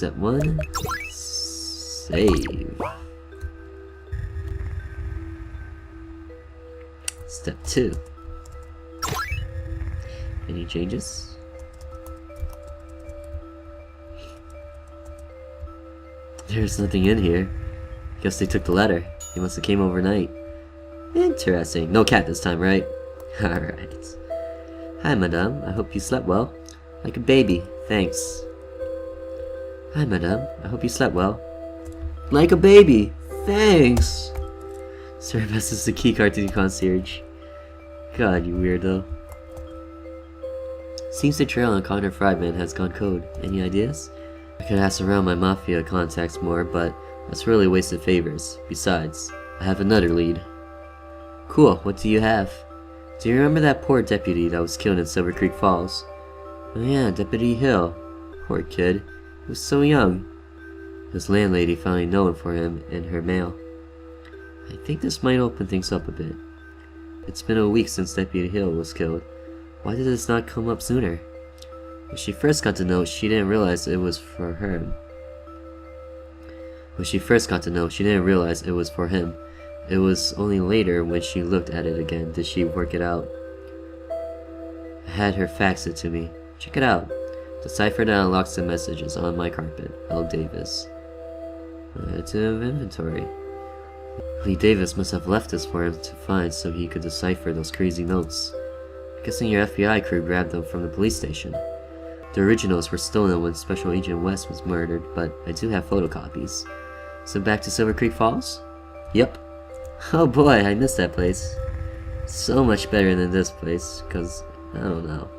Step 1. Save. Step 2. Any changes? There's nothing in here. Guess they took the letter. He must have came overnight. Interesting. No cat this time, right? Alright. Hi, madame. I hope you slept well. Like a baby. Thanks. Hi, madame. I hope you slept well. Like a baby. Thanks. Sir passes the keycard to the concierge. God, you weirdo. Seems the trail on Connor Friedman has gone cold. Any ideas? I could ask around my mafia contacts more, but that's really wasted favors. Besides, I have another lead. Cool, what do you have? Do you remember that poor deputy that was killed in Silver Creek Falls? Oh yeah, Deputy Hill. Poor kid. He was so young. His landlady found a note for him in her mail. I think this might open things up a bit. It's been a week since Deputy Hill was killed. Why did this not come up sooner? When she first got the note, she didn't realize it was for him. It was only later, when she looked at it again, did she work it out. I had her fax it to me. Check it out. The cipher that unlocks the messages on my carpet. L. Davis. Add to inventory. Lee Davis must have left this for him to find so he could decipher those crazy notes. I'm guessing your FBI crew grabbed them from the police station. The originals were stolen when Special Agent West was murdered, but I do have photocopies. So back to Silver Creek Falls? Yep. Oh boy, I missed that place. So much better than this place, cause, I don't know.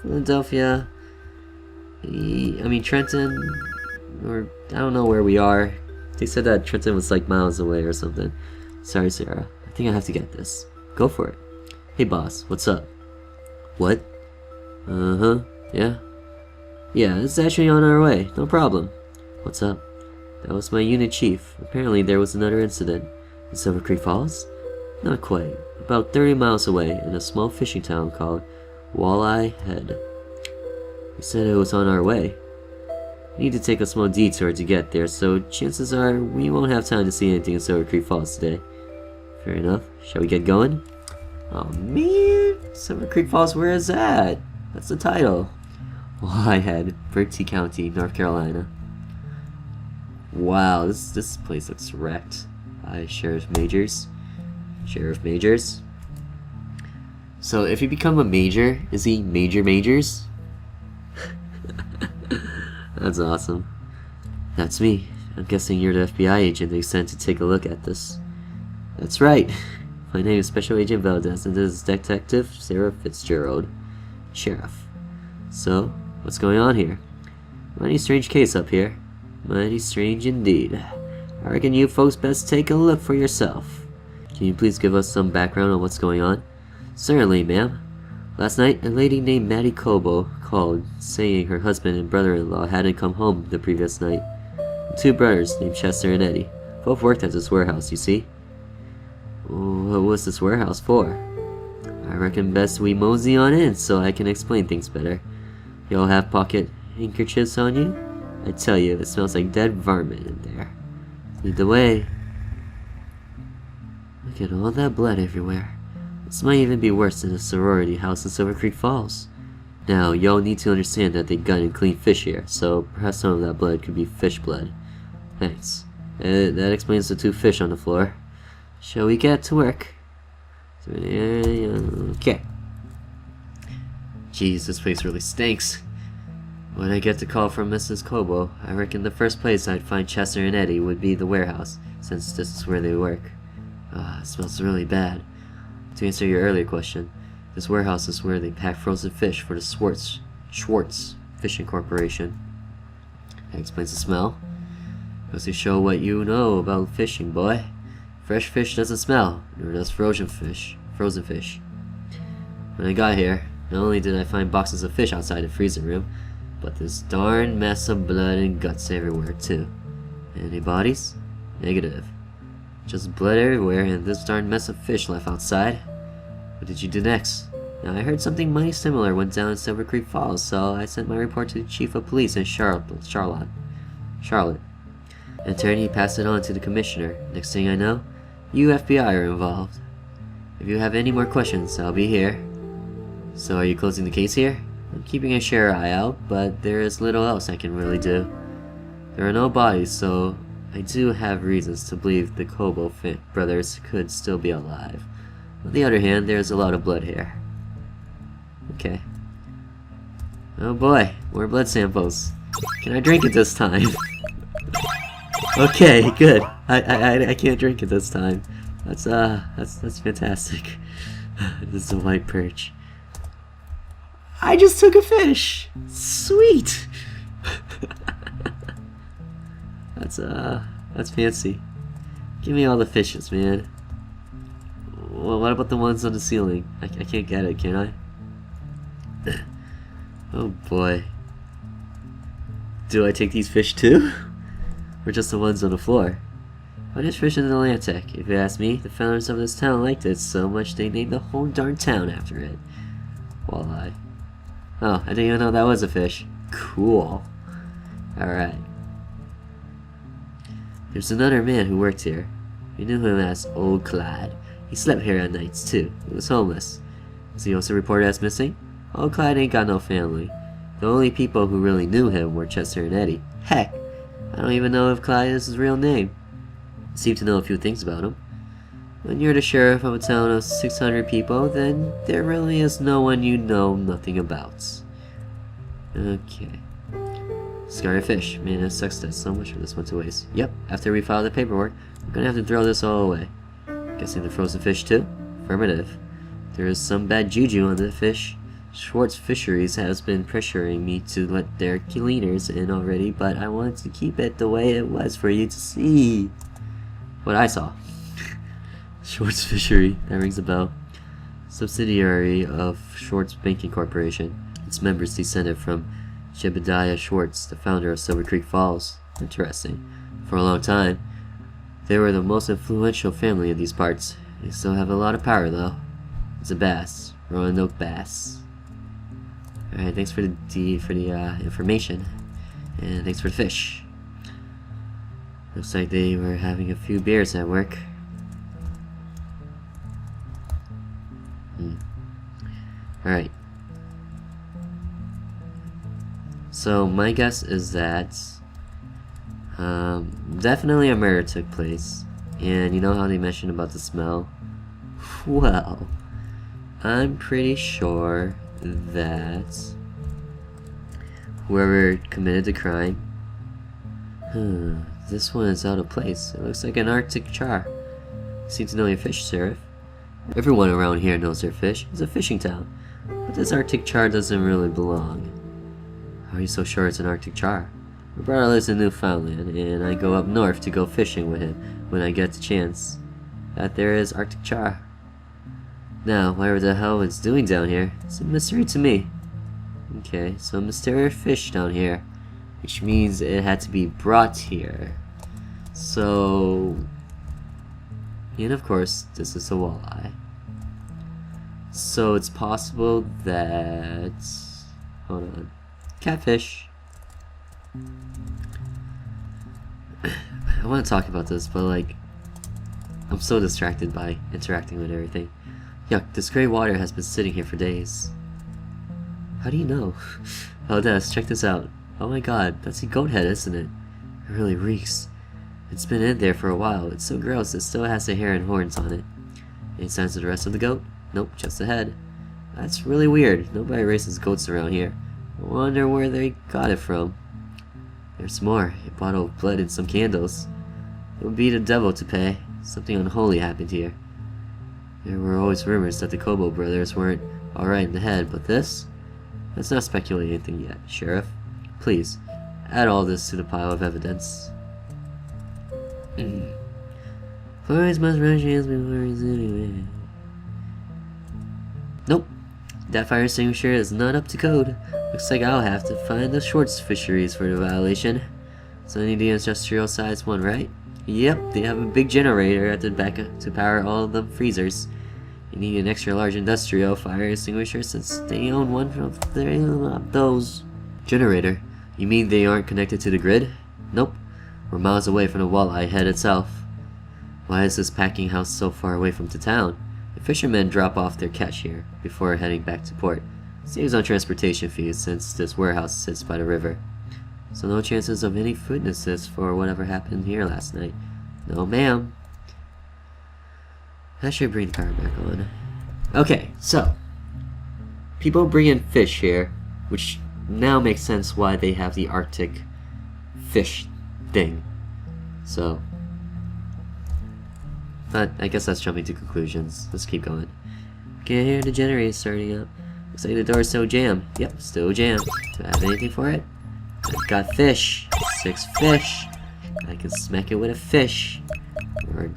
Philadelphia, Trenton, or I don't know where we are. They said that Trenton was like miles away or something. Sorry, Sarah. I think I have to get this. Go for it. Hey boss, what's up? What? Uh-huh, yeah. Yeah, it's actually on our way, no problem. What's up? That was my unit chief. Apparently there was another incident. In Silver Creek Falls? Not quite. About 30 miles away, in a small fishing town called Walleye Head. We said it was on our way. We need to take a small detour to get there, so chances are we won't have time to see anything in Silver Creek Falls today. Fair enough. Shall we get going? Oh man! Silver Creek Falls, where is that? That's the title. Walleye Head, Berkeley County, North Carolina. Wow, this place looks wrecked. Hi, Sheriff Majors. So if you become a major, is he Major Majors? That's awesome. That's me. I'm guessing you're the FBI agent they sent to take a look at this. That's right. My name is Special Agent Valdez, and this is Detective Sarah Fitzgerald. Sheriff. So, what's going on here? Mighty strange case up here. Mighty strange indeed. I reckon you folks best take a look for yourself. Can you please give us some background on what's going on? Certainly, ma'am. Last night, a lady named Maddie Cobo called, saying her husband and brother-in-law hadn't come home the previous night. Two brothers named Chester and Eddie. Both worked at this warehouse, you see. What was this warehouse for? I reckon best we mosey on in so I can explain things better. Y'all have pocket handkerchiefs on you? I tell you, it smells like dead varmint in there. Lead the way. Look at all that blood everywhere. This might even be worse than a sorority house in Silver Creek Falls. Now, y'all need to understand that they gun and clean fish here, so perhaps some of that blood could be fish blood. Thanks. That explains the two fish on the floor. Shall we get to work? Okay. Jeez, this place really stinks. When I get the call from Mrs. Cobo, I reckon the first place I'd find Chester and Eddie would be the warehouse, since this is where they work. It smells really bad. To answer your earlier question, this warehouse is where they pack frozen fish for the Schwartz Fishing Corporation. That explains the smell. Goes to show what you know about fishing, boy. Fresh fish doesn't smell, nor does frozen fish. When I got here, not only did I find boxes of fish outside the freezer room, but this darn mess of blood and guts everywhere too. Any bodies? Negative. Just blood everywhere and this darn mess of fish left outside. What did you do next? Now I heard something mighty similar went down in Silver Creek Falls, so I sent my report to the chief of police in Charlotte. Charlotte. In turn, he passed it on to the commissioner. Next thing I know, you FBI are involved. If you have any more questions, I'll be here. So are you closing the case here? I'm keeping a sure eye out, but there is little else I can really do. There are no bodies, so I do have reasons to believe the Kobo brothers could still be alive. On the other hand, there is a lot of blood here. Okay. Oh boy, more blood samples. Can I drink it this time? Okay, good. I can't drink it this time. That's fantastic. This is a white perch. I just took a fish. Sweet. That's fancy. Give me all the fishes, man. Well, what about the ones on the ceiling? I can't get it, can I? Oh boy. Do I take these fish too? Or just the ones on the floor? Finest fish in the Atlantic. If you ask me, the founders of this town liked it so much they named the whole darn town after it. Walleye. Oh, I didn't even know that was a fish. Cool. Alright. There's another man who worked here. We knew him as Old Clyde. He slept here at nights too. He was homeless. Was he also reported as missing? Old Clyde ain't got no family. The only people who really knew him were Chester and Eddie. Heck, I don't even know if Clyde is his real name. I seem to know a few things about him. When you're the sheriff of a town of 600 people, then there really is no one you know nothing about. Okay. Scarlet fish. Man, it sucks that so much for this one to waste. Yep, after we file the paperwork, we're gonna have to throw this all away. Guessing the frozen fish too? Affirmative. There is some bad juju on the fish. Schwartz Fisheries has been pressuring me to let their cleaners in already, but I wanted to keep it the way it was for you to see what I saw. Schwartz Fishery, that rings a bell. Subsidiary of Schwartz Banking Corporation. Its members descended from Jebediah Schwartz, the founder of Silver Creek Falls. Interesting. For a long time, they were the most influential family in these parts. They still have a lot of power, though. It's a bass. Roanoke bass. Alright, thanks for the information. And thanks for the fish. Looks like they were having a few beers at work. Alright. So my guess is that definitely a murder took place. And you know how they mentioned about the smell? Well, I'm pretty sure that whoever committed the crime, this one is out of place. It looks like an Arctic char. You seem to know your fish, Sheriff. Everyone around here knows their fish. It's a fishing town. But this Arctic char doesn't really belong. How are you so sure it's an Arctic char? My brother lives in Newfoundland, and I go up north to go fishing with him when I get the chance. That there is Arctic char. Now, whatever the hell it's doing down here, it's a mystery to me. Okay, so a mysterious fish down here, which means it had to be brought here. So, and of course, this is a walleye. So it's possible that, hold on, catfish. I want to talk about this, but like, I'm so distracted by interacting with everything. Yuck, this gray water has been sitting here for days. How do you know? Oh, Des, check this out. Oh my god, that's a goat head, isn't it? It really reeks. It's been in there for a while. It's so gross, it still has the hair and horns on it. Any signs of the rest of the goat? Nope, just the head. That's really weird. Nobody raises goats around here. I wonder where they got it from. There's more. A bottle of blood and some candles. It would be the devil to pay. Something unholy happened here. There were always rumors that the Kobo brothers weren't alright in the head, but this? Let's not speculate anything yet, Sheriff. Please, add all this to the pile of evidence. Always must rush hands before he's anyway. Nope. That fire extinguisher is not up to code. Looks like I'll have to find the Schwartz Fisheries for the violation. So I need the industrial size one, right? Yep, they have a big generator at the back to power all of the freezers. You need an extra large industrial fire extinguisher since they own one of those. Generator? You mean they aren't connected to the grid? Nope. We're miles away from the walleye head itself. Why is this packing house so far away from the town? The fishermen drop off their catch here before heading back to port. Saves on transportation fees since this warehouse sits by the river. So no chances of any witnesses for whatever happened here last night. No, ma'am. I should bring the car back on. Okay, so people bring in fish here, which now makes sense why they have the Arctic fish thing. So, but I guess that's jumping to conclusions. Let's keep going. Can't hear the generator starting up. Looks like the door's still jammed. Yep, still jammed. Do I have anything for it? I've got fish. 6 fish. I can smack it with a fish. Or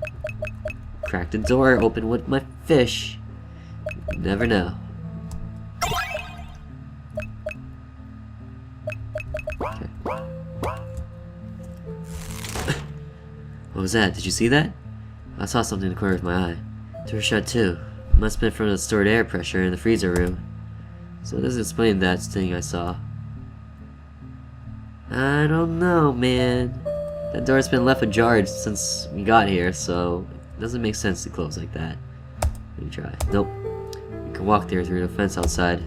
crack the door open with my fish. You never know. Okay. What was that? Did you see that? I saw something in the corner of my eye. Door shut too. Must have been from the stored air pressure in the freezer room. So this explains that thing I saw. I don't know, man. That door's been left ajar since we got here, so it doesn't make sense to close like that. Let me try. Nope. We can walk there through the fence outside.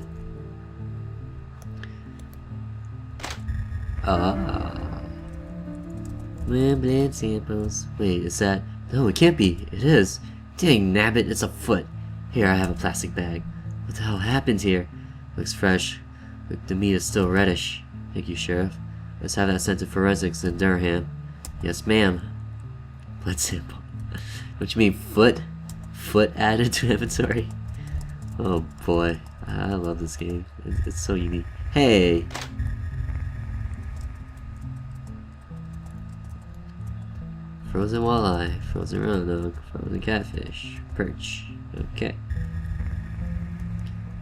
Blood samples. Wait, is that... No, it can't be. It is. Dang nabbit, it's a foot. Here, I have a plastic bag. What the hell happened here? Looks fresh. Look, the meat is still reddish. Thank you, Sheriff. Let's have that sent to forensics in Durham. Yes, ma'am. Blood sample. What you mean, foot? Foot added to inventory? Oh boy. I love this game. It's so unique. Hey! Frozen walleye, frozen roanoke, frozen catfish, perch. Okay.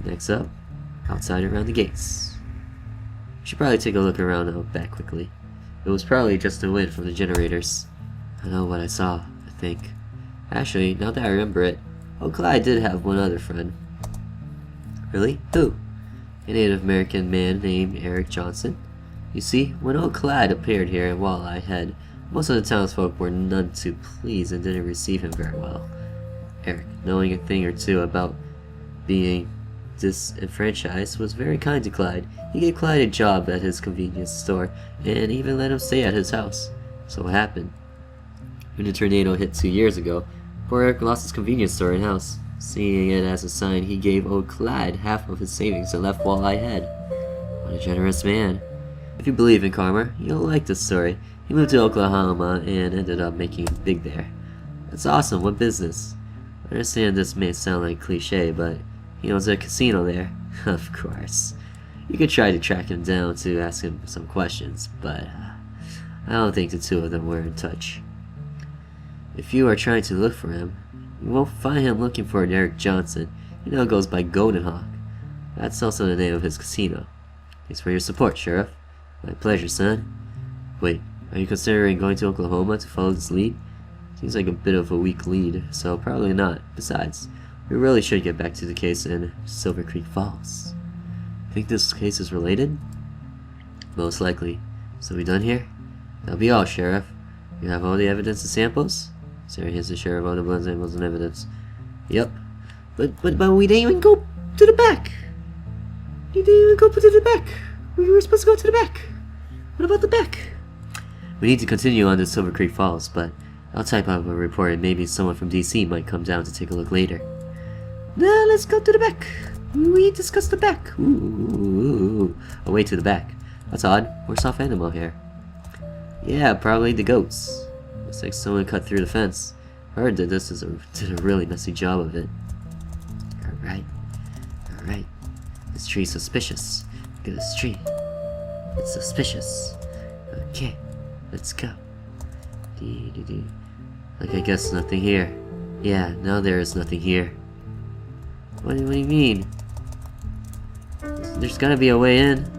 Next up, outside around the gates. Should probably take a look around out back quickly. It was probably just the wind from the generators. I know what I saw, I think. Actually, now that I remember it, Old Clyde did have one other friend. Really? Who? A Native American man named Eric Johnson. You see, when Old Clyde appeared here at Walleye Head, most of the townsfolk were none too pleased and didn't receive him very well. Eric, knowing a thing or two about being disenfranchised, was very kind to Clyde. He gave Clyde a job at his convenience store and even let him stay at his house. So what happened? When the tornado hit 2 years ago, poor Eric lost his convenience store and house. Seeing it as a sign, he gave old Clyde half of his savings and left Walleye Head. What a generous man. If you believe in karma, you'll like this story. He moved to Oklahoma and ended up making it big there. That's awesome. What business? I understand this may sound like cliche, but he owns a casino there. Of course. You could try to track him down to ask him some questions, but I don't think the two of them were in touch. If you are trying to look for him, you won't find him looking for an Eric Johnson. He now goes by Golden Hawk. That's also the name of his casino. Thanks for your support, Sheriff. My pleasure, son. Wait, are you considering going to Oklahoma to follow this lead? Seems like a bit of a weak lead, so probably not. Besides, we really should get back to the case in Silver Creek Falls. Think this case is related? Most likely. So we done here? That'll be all, Sheriff. You have all the evidence and samples? Sarah hands the sheriff all the blood samples and evidence. Yep. But we didn't even go to the back. You didn't even go to the back. We were supposed to go to the back. What about the back? We need to continue on to Silver Creek Falls, but I'll type up a report and maybe someone from DC might come down to take a look later. Nah, let's go to the back. We discuss the back. Ooh. Away to the back. That's odd. We're soft animal here. Yeah, probably the goats. Looks like someone cut through the fence. Heard that this did a really messy job of it. Alright. This tree's suspicious. Look at this tree. It's suspicious. Okay, let's go. Like, I guess nothing here. Yeah, now there is nothing here. What do you mean? There's gotta be a way in.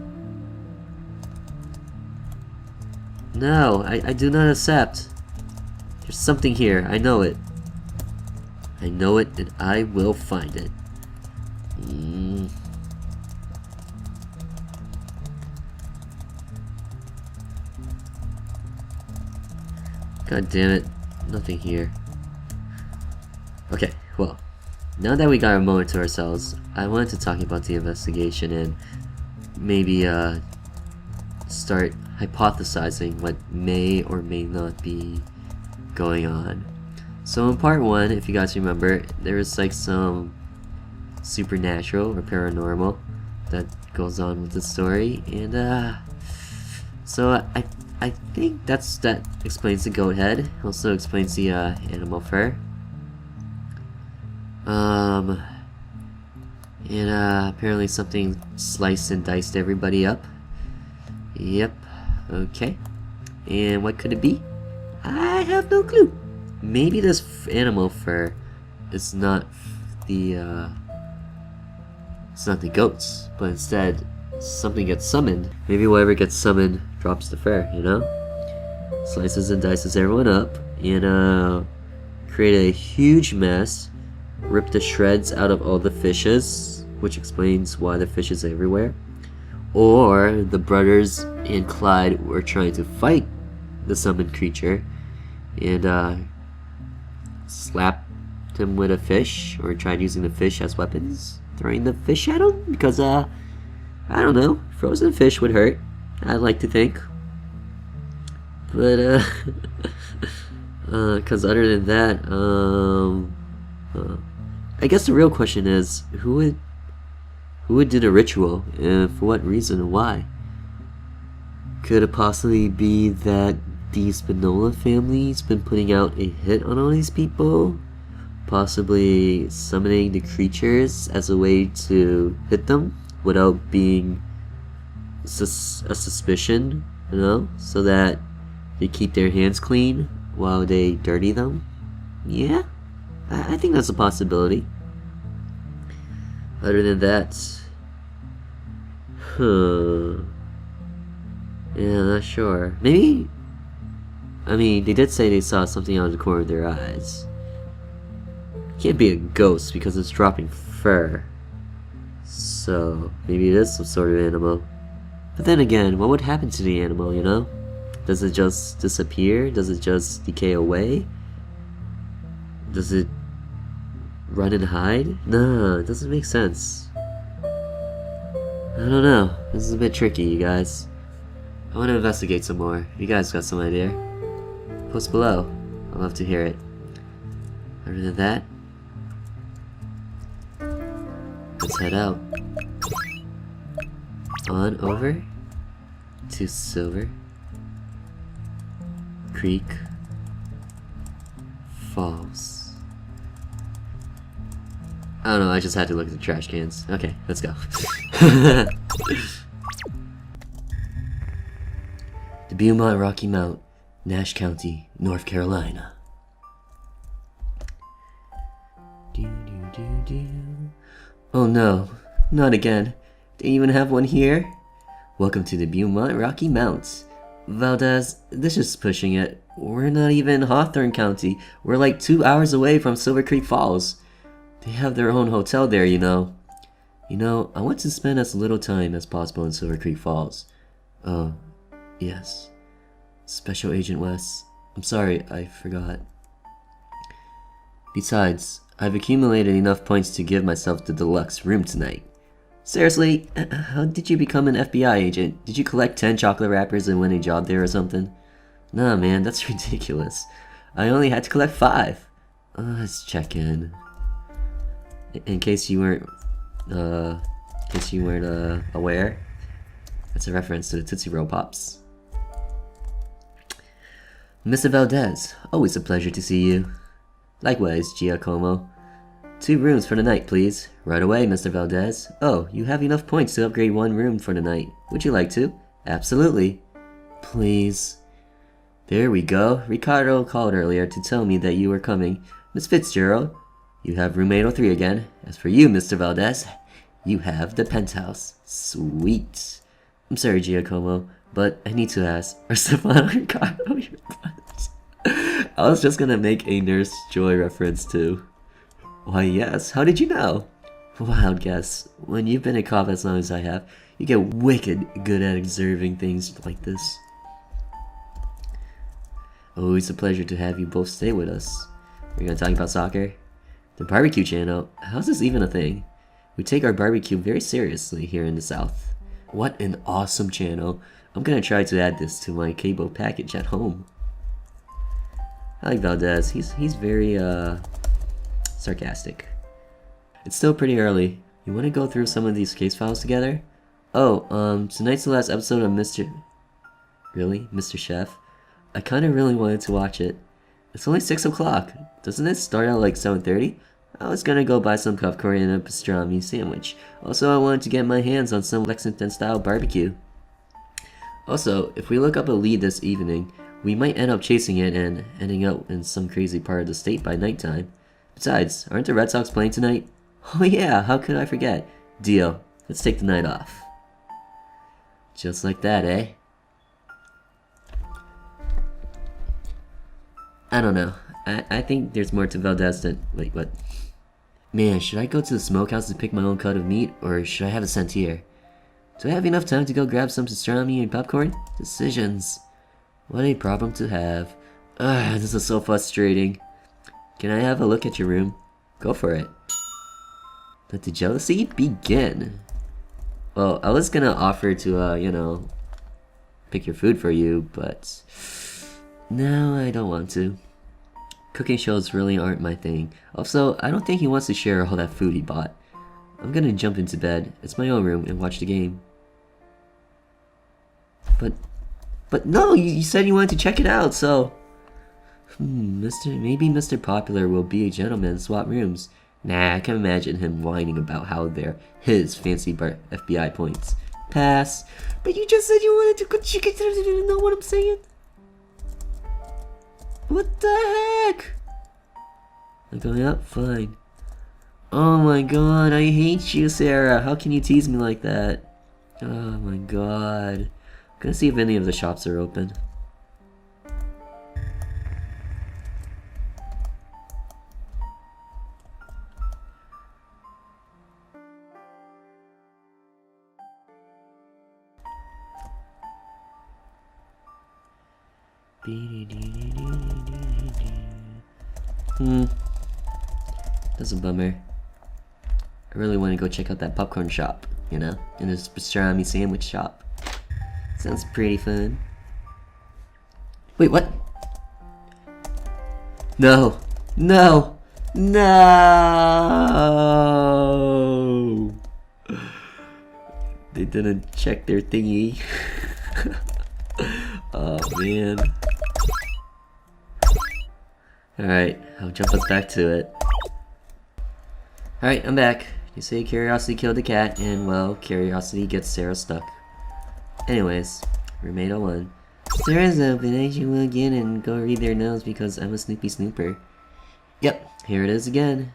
No, I do not accept. There's something here. I know it. I know it, and I will find it. God damn it. Nothing here. Okay, well, now that we got a moment to ourselves, I wanted to talk about the investigation and maybe start hypothesizing what may or may not be going on. So in part 1, if you guys remember, there was like some supernatural or paranormal that goes on with the story, and so I think that explains the goat head. Also explains the animal fur. And apparently something sliced and diced everybody up. Yep. Okay. And what could it be? I have no clue. Maybe this animal fur is not the it's not the goats, but instead something gets summoned. Maybe whatever gets summoned drops the fur, you know? Slices and dices everyone up and create a huge mess, rip the shreds out of all the fishes, which explains why the fish is everywhere. Or the brothers and Clyde were trying to fight the summoned creature and slapped him with a fish, or tried using the fish as weapons, throwing the fish at him because I don't know, frozen fish would hurt, I'd like to think. But cause other than that, I guess the real question is who would do the ritual, and for what reason and why? Could it possibly be that the Spinola family's been putting out a hit on all these people? Possibly summoning the creatures as a way to hit them without being a suspicion, you know? So that they keep their hands clean while they dirty them? Yeah? I think that's a possibility. Other than that, yeah, not sure. Maybe, I mean, they did say they saw something out of the corner of their eyes. Can't be a ghost because it's dropping fur. So, maybe it is some sort of animal. But then again, what would happen to the animal, you know? Does it just disappear? Does it just decay away? Does it run and hide? No, it doesn't make sense. I don't know. This is a bit tricky, you guys. I want to investigate some more. If you guys got some idea, post below. I'd love to hear it. Other than that, let's head out. On over to Silver Creek Falls. I don't know, I just had to look at the trash cans. Okay, let's go. The Beaumont Rocky Mount, Nash County, North Carolina. Oh no, not again. They even have one here? Welcome to the Beaumont Rocky Mounts. Valdez, this is pushing it. We're not even Hawthorne County. We're like 2 hours away from Silver Creek Falls. They have their own hotel there, you know. I want to spend as little time as possible in Silver Creek Falls. Oh, yes. Special Agent West. I'm sorry, I forgot. Besides, I've accumulated enough points to give myself the deluxe room tonight. Seriously, how did you become an FBI agent? Did you collect 10 chocolate wrappers and win a job there or something? Nah, man, that's ridiculous. I only had to collect 5. Let's check in. In case you weren't, aware, that's a reference to the Tootsie Roll Pops. Mr. Valdez, always a pleasure to see you. Likewise, Giacomo. 2 rooms for the night, please. Right away, Mr. Valdez. Oh, you have enough points to upgrade 1 room for the night. Would you like to? Absolutely. Please. There we go. Ricardo called earlier to tell me that you were coming. Miss Fitzgerald, you have room 803 again. As for you, Mr. Valdez, you have the penthouse. Sweet. I'm sorry, Giacomo, but I need to ask, are Stefano and Ricardo your brothers? I was just gonna make a Nurse Joy reference too. Why yes, how did you know? Wild guess. When you've been a cop as long as I have, you get wicked good at observing things like this. Always a pleasure to have you both stay with us. We're gonna talk about soccer? The barbecue channel? How's this even a thing? We take our barbecue very seriously here in the South. What an awesome channel. I'm gonna try to add this to my cable package at home. I like Valdez. He's very sarcastic. It's still pretty early. You wanna go through some of these case files together? Oh, tonight's the last episode of Mr. Really? Mr. Chef? I kinda really wanted to watch it. It's only 6 o'clock. Doesn't it start at like 7:30? I was gonna go buy some popcorn and a pastrami sandwich. Also, I wanted to get my hands on some Lexington-style barbecue. Also, if we look up a lead this evening, we might end up chasing it and ending up in some crazy part of the state by nighttime. Besides, aren't the Red Sox playing tonight? Oh yeah, how could I forget? Deal. Let's take the night off. Just like that, eh? I don't know. I think there's more to Valdez than... Wait, what? Man, should I go to the smokehouse to pick my own cut of meat, or should I have it sent here? Do I have enough time to go grab some pastrami and popcorn? Decisions. What a problem to have. Ugh, this is so frustrating. Can I have a look at your room? Go for it. Let the jealousy begin. Well, I was gonna offer to, you know, pick your food for you, but... no, I don't want to. Cooking shows really aren't my thing. Also, I don't think he wants to share all that food he bought. I'm gonna jump into bed. It's my own room and watch the game. But no, you said you wanted to check it out, so... maybe Mr. Popular will be a gentleman and swap rooms. Nah, I can imagine him whining about how they're his fancy FBI points. Pass. But you just said you wanted to cook chicken. You know what I'm saying? What the heck? I'm going up? Fine. Oh my god, I hate you, Sarah. How can you tease me like that? Oh my god. I'm gonna see if any of the shops are open. That's a bummer. I really want to go check out that popcorn shop, you know? And this pastrami sandwich shop. Sounds pretty fun. Wait, what? No! No! No! They didn't check their thingy. Oh man. Alright, I'll jump us back to it. Alright, I'm back. You say curiosity killed the cat, and well, curiosity gets Sarah stuck. Anyways, roommate 01. Sarah's open, I should log in and go read their notes because I'm a Snoopy Snooper. Yep, here it is again.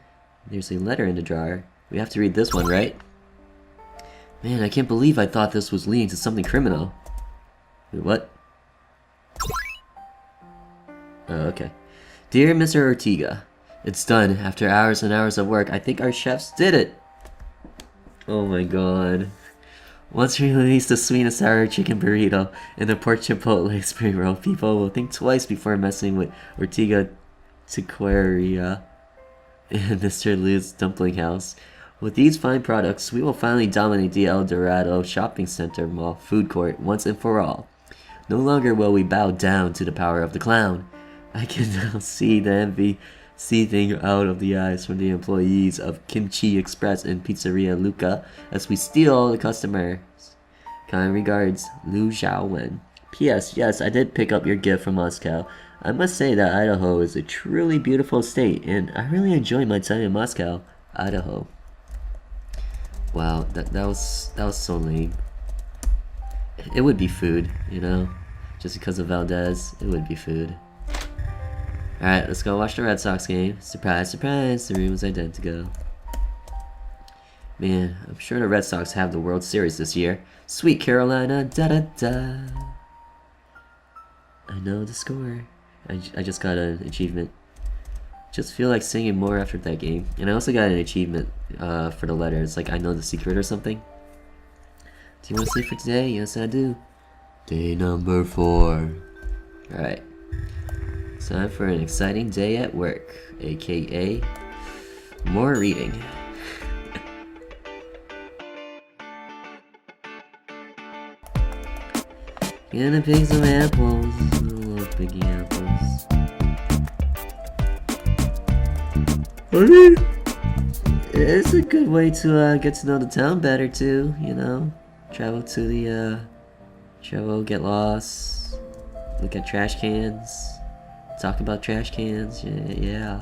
There's a letter in the drawer. We have to read this one, right? Man, I can't believe I thought this was leading to something criminal. Wait, what? Oh, okay. Dear Mr. Ortega, it's done. After hours and hours of work, I think our chefs did it. Oh my god. Once we release the sweet and sour chicken burrito and the pork chipotle spring roll, people will think twice before messing with Ortega Taqueria and Mr. Liu's dumpling house. With these fine products, we will finally dominate the El Dorado shopping center mall food court once and for all. No longer will we bow down to the power of the clown. I can now see the envy seething out of the eyes from the employees of Kimchi Express and Pizzeria Luca as we steal all the customers. Kind regards, Lu Xiaowen. P.S. Yes, I did pick up your gift from Moscow. I must say that Idaho is a truly beautiful state, and I really enjoyed my time in Moscow, Idaho. Wow, that was so lame. It would be food, you know? Just because of Valdez, it would be food. Alright, let's go watch the Red Sox game. Surprise, surprise, the room is identical. Man, I'm sure the Red Sox have the World Series this year. Sweet Carolina, da-da-da. I know the score. I just got an achievement. Just feel like singing more after that game. And I also got an achievement for the letters. Like, I know the secret or something. Do you want to sleep for today? Yes, I do. Day number 4. Alright. Time for an exciting day at work, aka more reading. Gonna pick some apples. I love picking apples. I mean, it's a good way to get to know the town better too, you know? Travel, get lost, look at trash cans, talk about trash cans, yeah.